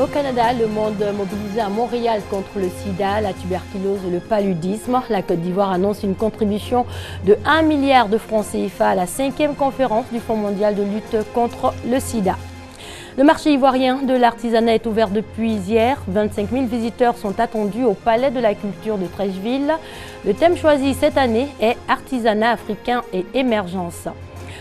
Au Canada, le monde mobilisé à Montréal contre le sida, la tuberculose et le paludisme. La Côte d'Ivoire annonce une contribution de 1 milliard de francs CFA à la 5e conférence du Fonds mondial de lutte contre le sida. Le marché ivoirien de l'artisanat est ouvert depuis hier. 25 000 visiteurs sont attendus au Palais de la Culture de Trècheville. Le thème choisi cette année est Artisanat africain et émergence.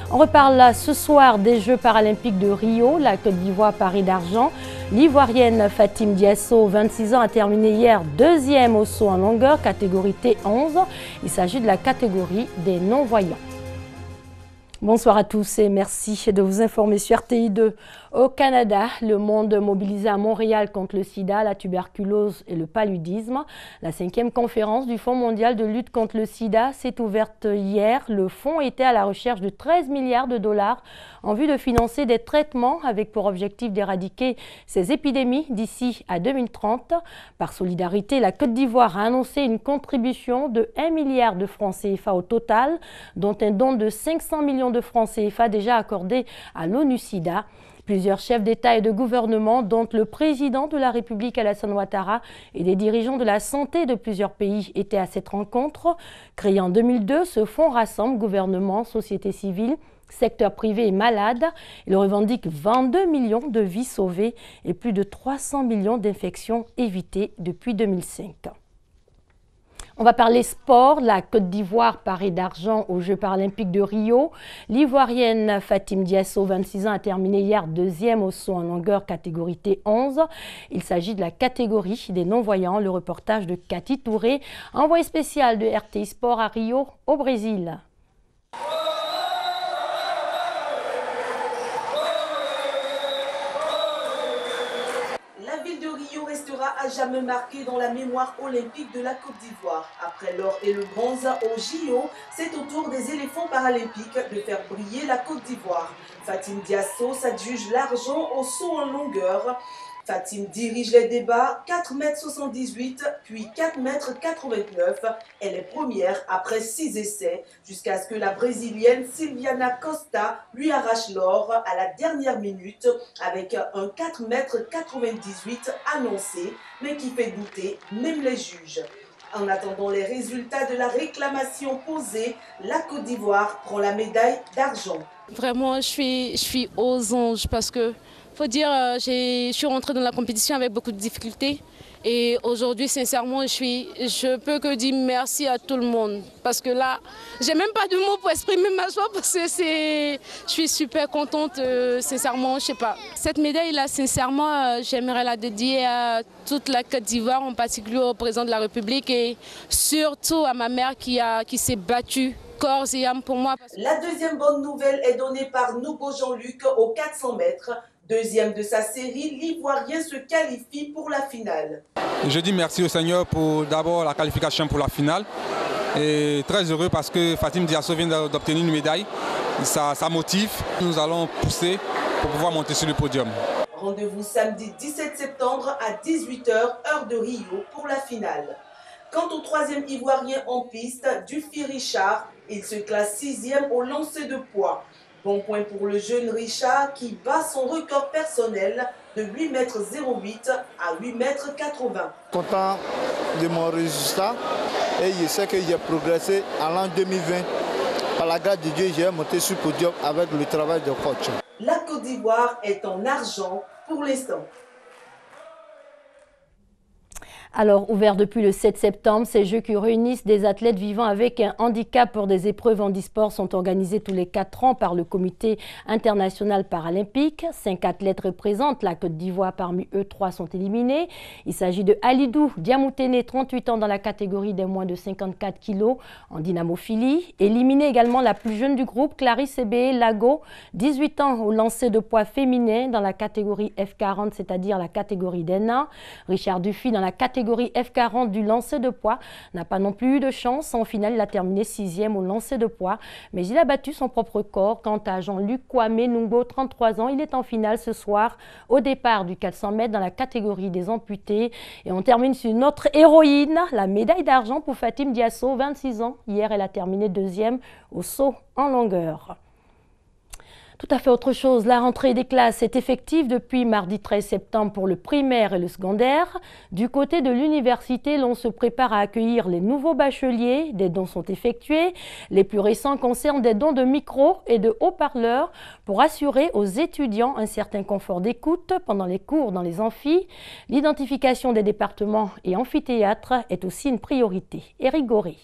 On reparle ce soir des Jeux paralympiques de Rio, la Côte d'Ivoire parée d'argent. L'Ivoirienne Fatim Diasso, 26 ans, a terminé hier deuxième au saut en longueur, catégorie T11. Il s'agit de la catégorie des non-voyants. Bonsoir à tous et merci de vous informer sur RTI2. Au Canada, le monde mobilisé à Montréal contre le sida, la tuberculose et le paludisme. La 5e conférence du Fonds mondial de lutte contre le sida s'est ouverte hier. Le fonds était à la recherche de 13 milliards de dollars en vue de financer des traitements avec pour objectif d'éradiquer ces épidémies d'ici à 2030. Par solidarité, la Côte d'Ivoire a annoncé une contribution de 1 milliard de francs CFA au total, dont un don de 500 millions de francs CFA déjà accordé à l'ONU-SIDA. Plusieurs chefs d'État et de gouvernement, dont le président de la République Alassane Ouattara et des dirigeants de la santé de plusieurs pays, étaient à cette rencontre. Créé en 2002, ce fonds rassemble gouvernement, société civile, secteur privé et malade. Il revendique 22 millions de vies sauvées et plus de 300 millions d'infections évitées depuis 2005. On va parler sport. La Côte d'Ivoire parée d'argent aux Jeux paralympiques de Rio. L'Ivoirienne Fatim Diasso, 26 ans, a terminé hier deuxième au saut en longueur catégorie T11. Il s'agit de la catégorie des non-voyants. Le reportage de Cathy Touré, envoyé spécial de RTI Sport à Rio, au Brésil. A jamais marqué dans la mémoire olympique de la Côte d'Ivoire. Après l'or et le bronze au JO, c'est au tour des éléphants paralympiques de faire briller la Côte d'Ivoire. Fatim Diasso s'adjuge l'argent au saut en longueur. Fatim dirige les débats, 4,78 m, puis 4,89 m. Elle est première après 6 essais, jusqu'à ce que la Brésilienne Silviana Costa lui arrache l'or à la dernière minute avec un 4,98 m annoncé, mais qui fait douter même les juges. En attendant les résultats de la réclamation posée, la Côte d'Ivoire prend la médaille d'argent. Vraiment, je suis aux anges parce que faut dire, je suis rentrée dans la compétition avec beaucoup de difficultés et aujourd'hui, sincèrement, je peux que dire merci à tout le monde parce que là, j'ai même pas de mots pour exprimer ma joie parce que je suis super contente, sincèrement, je sais pas. Cette médaille-là, sincèrement, j'aimerais la dédier à toute la Côte d'Ivoire, en particulier au président de la République et surtout à ma mère qui s'est battue corps et âme pour moi. La deuxième bonne nouvelle est donnée par Nougo Jean-Luc aux 400 mètres. Deuxième de sa série, l'Ivoirien se qualifie pour la finale. Je dis merci au Seigneur pour d'abord la qualification pour la finale. Et très heureux parce que Fatim Diasso vient d'obtenir une médaille. Ça motive. Nous allons pousser pour pouvoir monter sur le podium. Rendez-vous samedi 17 septembre à 18 h, heure de Rio, pour la finale. Quant au troisième Ivoirien en piste, Dufy Richard, il se classe 6e au lancer de poids. Bon point pour le jeune Richard qui bat son record personnel de 8,08 m à 8,80 m. Content de mon résultat et je sais que j'ai progressé en l'an 2020. Par la grâce de Dieu, j'ai monté sur le podium avec le travail de coach. La Côte d'Ivoire est en argent pour l'instant. Alors, ouvert depuis le 7 septembre, ces Jeux qui réunissent des athlètes vivant avec un handicap pour des épreuves handisport sont organisés tous les 4 ans par le Comité international paralympique. 5 athlètes représentent la Côte d'Ivoire, parmi eux 3 sont éliminés. Il s'agit de Alidou Diamoutene, 38 ans dans la catégorie des moins de 54 kg en dynamophilie. Éliminée également la plus jeune du groupe, Clarisse Ebe Lago, 18 ans au lancer de poids féminin dans la catégorie F40, c'est-à-dire la catégorie des nains. Richard Dufy dans la catégorie F40 du lancer de poids n'a pas non plus eu de chance. En finale, il a terminé 6e au lancer de poids, mais il a battu son propre corps. Quant à Jean-Luc Kwame Nungo, 33 ans, il est en finale ce soir au départ du 400 mètres dans la catégorie des amputés. Et on termine sur notre héroïne, la médaille d'argent pour Fatim Diasso, 26 ans. Hier, elle a terminé 2e au saut en longueur. Tout à fait autre chose, la rentrée des classes est effective depuis mardi 13 septembre pour le primaire et le secondaire. Du côté de l'université, l'on se prépare à accueillir les nouveaux bacheliers. Des dons sont effectués. Les plus récents concernent des dons de micros et de haut-parleurs pour assurer aux étudiants un certain confort d'écoute pendant les cours dans les amphis. L'identification des départements et amphithéâtres est aussi une priorité. Éric Goré.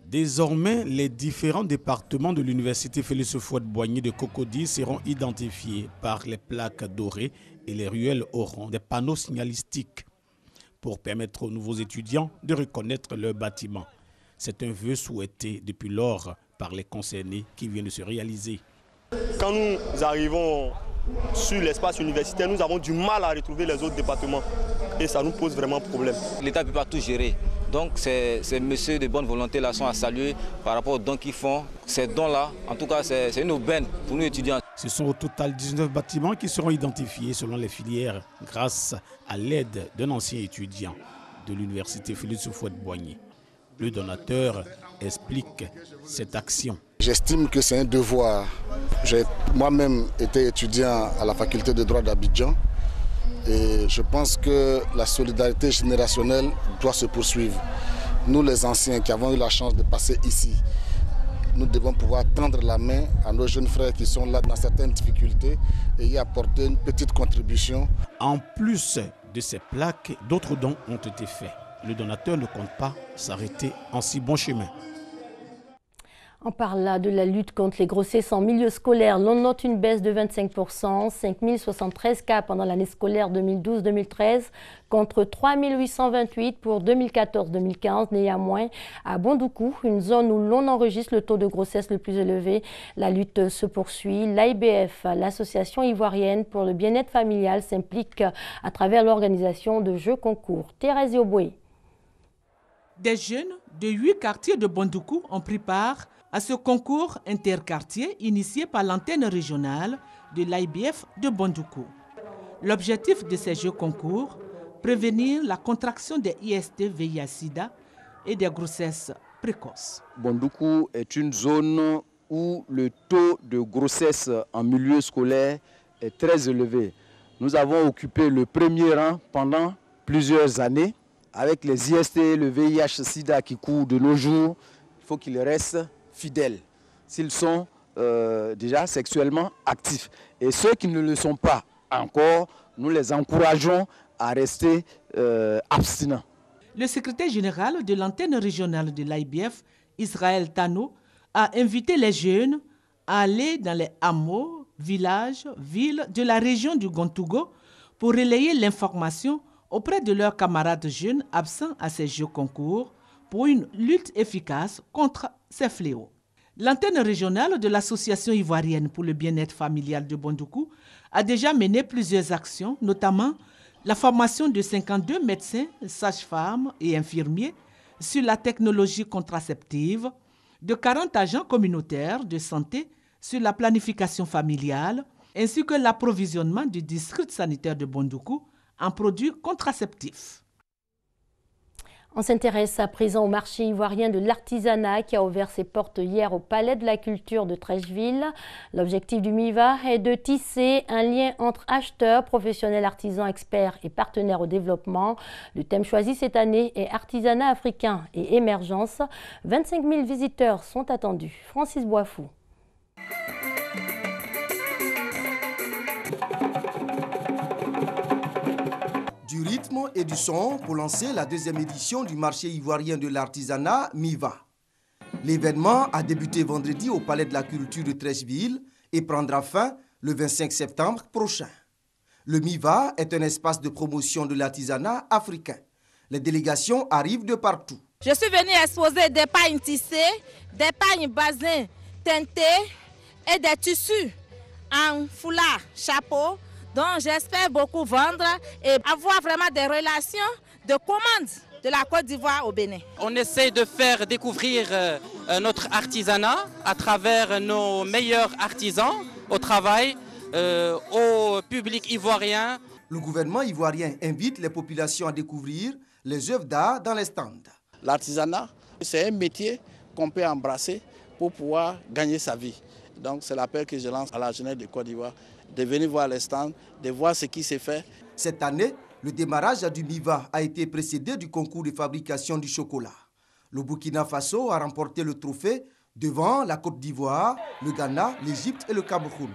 Désormais, les différents départements de l'université Félix Houphouët-Boigny de Cocody seront identifiés par les plaques dorées et les ruelles auront des panneaux signalistiques pour permettre aux nouveaux étudiants de reconnaître leur bâtiment. C'est un vœu souhaité depuis lors par les concernés qui vient de se réaliser. Quand nous arrivons sur l'espace universitaire, nous avons du mal à retrouver les autres départements et ça nous pose vraiment problème. L'État ne peut pas tout gérer. Donc ces messieurs de bonne volonté là sont à saluer par rapport aux dons qu'ils font. Ces dons-là, en tout cas, c'est une aubaine pour nous étudiants. Ce sont au total 19 bâtiments qui seront identifiés selon les filières grâce à l'aide d'un ancien étudiant de l'université Félix Houphouët-Boigny. Le donateur explique cette action. J'estime que c'est un devoir. J'ai moi-même été étudiant à la faculté de droit d'Abidjan. Et je pense que la solidarité générationnelle doit se poursuivre. Nous les anciens qui avons eu la chance de passer ici, nous devons pouvoir tendre la main à nos jeunes frères qui sont là dans certaines difficultés et y apporter une petite contribution. En plus de ces plaques, d'autres dons ont été faits. Le donateur ne compte pas s'arrêter en si bon chemin. On parle là de la lutte contre les grossesses en milieu scolaire. L'on note une baisse de 25%, 5073 cas pendant l'année scolaire 2012-2013 contre 3828 pour 2014-2015. Néanmoins, à Bondoukou, une zone où l'on enregistre le taux de grossesse le plus élevé, la lutte se poursuit. L'AIBF, l'association ivoirienne pour le bien-être familial, s'implique à travers l'organisation de jeux concours. Thérèse Yoboué. Des jeunes de 8 quartiers de Bondoukou ont pris part à ce concours interquartier initié par l'antenne régionale de l'AIBF de Bondoukou. L'objectif de ces jeux concours, prévenir la contraction des IST, VIH-Sida et des grossesses précoces. Bondoukou est une zone où le taux de grossesse en milieu scolaire est très élevé. Nous avons occupé le premier rang pendant plusieurs années. Avec les IST, le VIH-Sida qui courent de nos jours, il faut qu'ils restent fidèles s'ils sont déjà sexuellement actifs. Et ceux qui ne le sont pas encore, nous les encourageons à rester abstinents. Le secrétaire général de l'antenne régionale de l'AIBF, Israël Tano, a invité les jeunes à aller dans les hameaux, villages, villes de la région du Gontougo pour relayer l'information auprès de leurs camarades jeunes absents à ces jeux concours pour une lutte efficace contre ces fléaux. L'antenne régionale de l'Association ivoirienne pour le bien-être familial de Bondoukou a déjà mené plusieurs actions, notamment la formation de 52 médecins, sages-femmes et infirmiers sur la technologie contraceptive, de 40 agents communautaires de santé sur la planification familiale, ainsi que l'approvisionnement du district sanitaire de Bondoukou en produits contraceptifs. On s'intéresse à présent au marché ivoirien de l'artisanat qui a ouvert ses portes hier au Palais de la Culture de Treichville. L'objectif du MIVA est de tisser un lien entre acheteurs, professionnels, artisans, experts et partenaires au développement. Le thème choisi cette année est artisanat africain et émergence. 25 000 visiteurs sont attendus. Francis Boifou. Du rythme et du son pour lancer la deuxième édition du marché ivoirien de l'artisanat MIVA. L'événement a débuté vendredi au Palais de la Culture de Treichville et prendra fin le 25 septembre prochain. Le MIVA est un espace de promotion de l'artisanat africain. Les délégations arrivent de partout. Je suis venue exposer des pagnes tissées, des pagnes basins teintés et des tissus en foulard, chapeau. Donc j'espère beaucoup vendre et avoir vraiment des relations de commande de la Côte d'Ivoire au Bénin. On essaie de faire découvrir notre artisanat à travers nos meilleurs artisans au travail, au public ivoirien. Le gouvernement ivoirien invite les populations à découvrir les œuvres d'art dans les stands. L'artisanat, c'est un métier qu'on peut embrasser pour pouvoir gagner sa vie. Donc c'est l'appel que je lance à la jeunesse de Côte d'Ivoire, de venir voir les stands, de voir ce qui s'est fait. Cette année, le démarrage du MIVA a été précédé du concours de fabrication du chocolat. Le Burkina Faso a remporté le trophée devant la Côte d'Ivoire, le Ghana, l'Égypte et le Cameroun.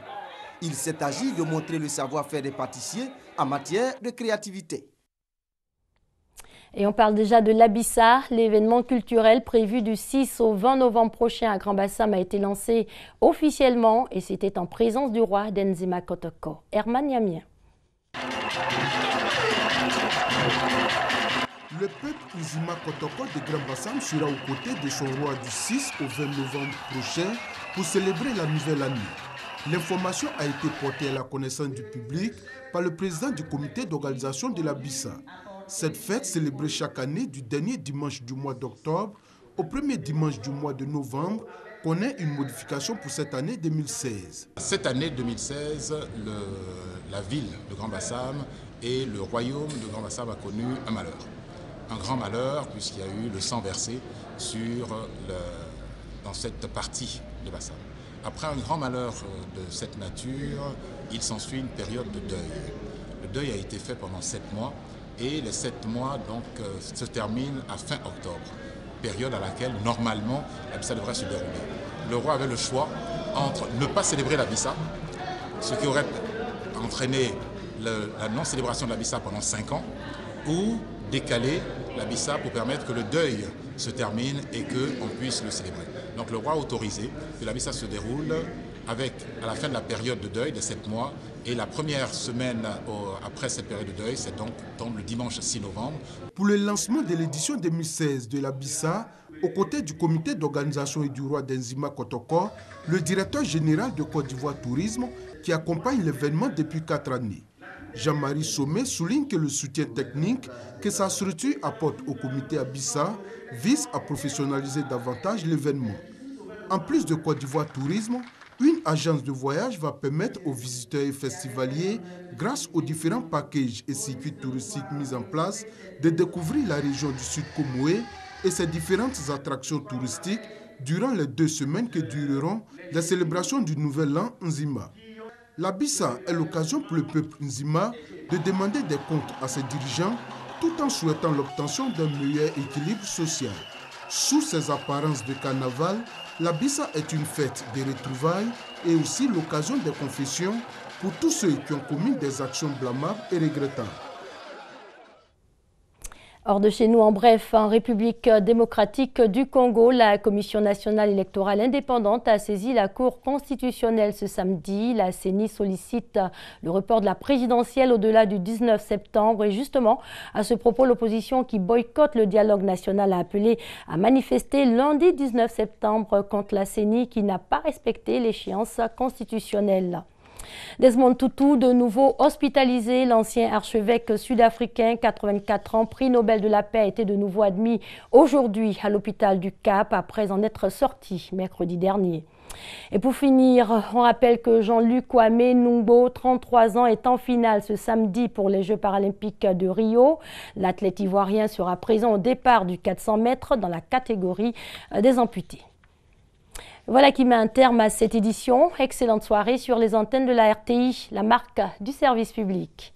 Il s'est agi de montrer le savoir-faire des pâtissiers en matière de créativité. Et on parle déjà de l'Abissa. L'événement culturel prévu du 6 au 20 novembre prochain à Grand-Bassam a été lancé officiellement et c'était en présence du roi d'Enzima Kotoko. Herman Yamien. Le peuple Nzima Kotoko de Grand-Bassam sera aux côtés de son roi du 6 au 20 novembre prochain pour célébrer la nouvelle année. L'information a été portée à la connaissance du public par le président du comité d'organisation de l'Abissa. Cette fête, célébrée chaque année du dernier dimanche du mois d'octobre au premier dimanche du mois de novembre, connaît une modification pour cette année 2016. Cette année 2016, la ville de Grand-Bassam et le royaume de Grand-Bassam a connu un malheur. Un grand malheur puisqu'il y a eu le sang versé dans cette partie de Bassam. Après un grand malheur de cette nature, il s'ensuit une période de deuil. Le deuil a été fait pendant 7 mois et les 7 mois donc, se terminent à fin octobre, période à laquelle normalement l'Abissa devrait se dérouler. Le roi avait le choix entre ne pas célébrer l'Abissa, ce qui aurait entraîné la non-célébration de l'Abissa pendant 5 ans, ou décaler l'Abissa pour permettre que le deuil se termine et qu'on puisse le célébrer. Donc le roi a autorisé que l'Abissa se déroule avec, à la fin de la période de deuil de 7 mois, et la première semaine après cette période de deuil, c'est donc tombe le dimanche 6 novembre. Pour le lancement de l'édition 2016 de l'Abissa, aux côtés du comité d'organisation et du roi d'Enzima Kotoko, le directeur général de Côte d'Ivoire Tourisme qui accompagne l'événement depuis 4 années. Jean-Marie Sommet souligne que le soutien technique que sa structure apporte au comité Abissa vise à professionnaliser davantage l'événement. En plus de Côte d'Ivoire Tourisme, une agence de voyage va permettre aux visiteurs et festivaliers, grâce aux différents packages et circuits touristiques mis en place, de découvrir la région du Sud Comoé et ses différentes attractions touristiques durant les 2 semaines que dureront les célébrations du Nouvel An Nzima. L'Abissa est l'occasion pour le peuple Nzima de demander des comptes à ses dirigeants tout en souhaitant l'obtention d'un meilleur équilibre social. Sous ses apparences de carnaval, l'Abissa est une fête des retrouvailles et aussi l'occasion des confessions pour tous ceux qui ont commis des actions blâmables et regrettables. Hors de chez nous, en bref, en République démocratique du Congo, la Commission nationale électorale indépendante a saisi la Cour constitutionnelle ce samedi. La CENI sollicite le report de la présidentielle au-delà du 19 septembre. Et justement, à ce propos, l'opposition qui boycotte le dialogue national a appelé à manifester lundi 19 septembre contre la CENI qui n'a pas respecté l'échéance constitutionnelle. Desmond Tutu, de nouveau hospitalisé, l'ancien archevêque sud-africain, 84 ans, prix Nobel de la paix, a été de nouveau admis aujourd'hui à l'hôpital du Cap après en être sorti mercredi dernier. Et pour finir, on rappelle que Jean-Luc Kwame Nungbo, 33 ans, est en finale ce samedi pour les Jeux paralympiques de Rio. L'athlète ivoirien sera présent au départ du 400 mètres dans la catégorie des amputés. Voilà qui met un terme à cette édition. Excellente soirée sur les antennes de la RTI, la marque du service public.